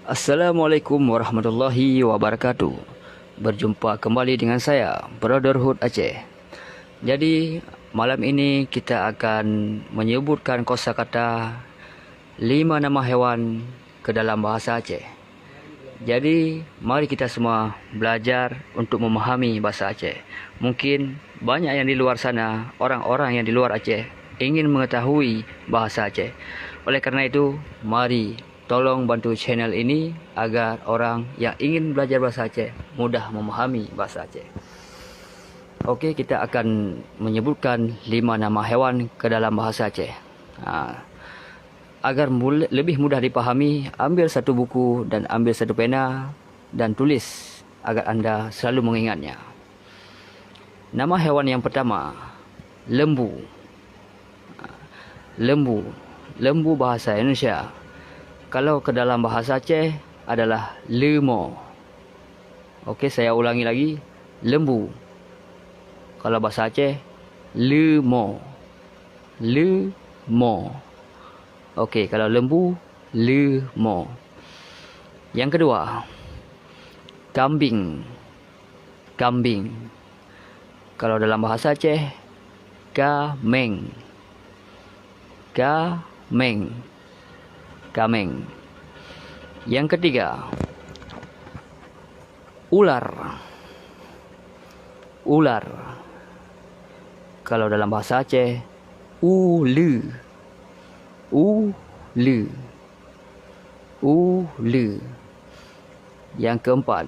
Assalamualaikum warahmatullahi wabarakatuh. Berjumpa kembali dengan saya, Brotherhood Aceh. Jadi, malam ini kita akan menyebutkan kosakata 5 nama hewan ke dalam bahasa Aceh. Jadi, mari kita semua belajar untuk memahami bahasa Aceh. Mungkin banyak yang di luar sana, orang-orang yang di luar Aceh ingin mengetahui bahasa Aceh. Oleh karena itu, mari tolong bantu channel ini agar orang yang ingin belajar bahasa Aceh mudah memahami bahasa Aceh. Okey, kita akan menyebutkan 5 nama hewan ke dalam bahasa Aceh. Agar lebih mudah dipahami, ambil satu buku dan ambil satu pena dan tulis agar anda selalu mengingatnya. Nama hewan yang pertama, lembu. Lembu bahasa Indonesia. Kalau ke dalam bahasa Aceh adalah lemo. Okey, saya ulangi lagi. Lembu. Kalau bahasa Aceh, lemo. Lemo. Okey, kalau lembu, lemo. Yang kedua, kambing. Kambing. Kalau dalam bahasa Aceh, kameng. Kameng. Kameng. Yang ketiga, ular. Ular. Kalau dalam bahasa Aceh, ulu. Ulu. Ulu. Yang keempat,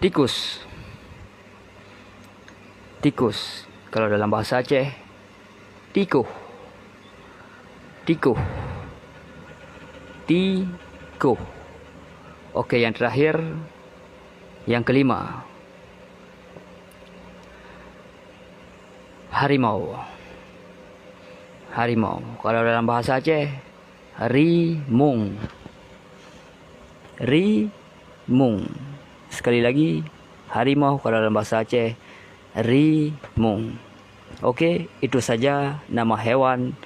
tikus. Tikus. Kalau dalam bahasa Aceh, tikuh. Tikuh. Tikuh. Okey, yang terakhir, yang kelima, harimau. Harimau. Kalau dalam bahasa Aceh, rimung. Rimung. Sekali lagi, harimau kalau dalam bahasa Aceh, rimung. Okey, itu saja nama hewan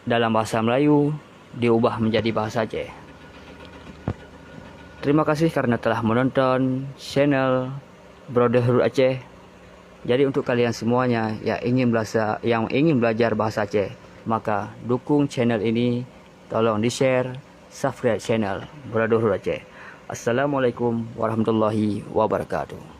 dalam bahasa Melayu diubah menjadi bahasa Aceh. Terima kasih karena telah menonton channel Brotherhood Aceh. Jadi untuk kalian semuanya yang ingin belajar bahasa Aceh, maka dukung channel ini, tolong di-share, subscribe channel Brotherhood Aceh. Assalamualaikum warahmatullahi wabarakatuh.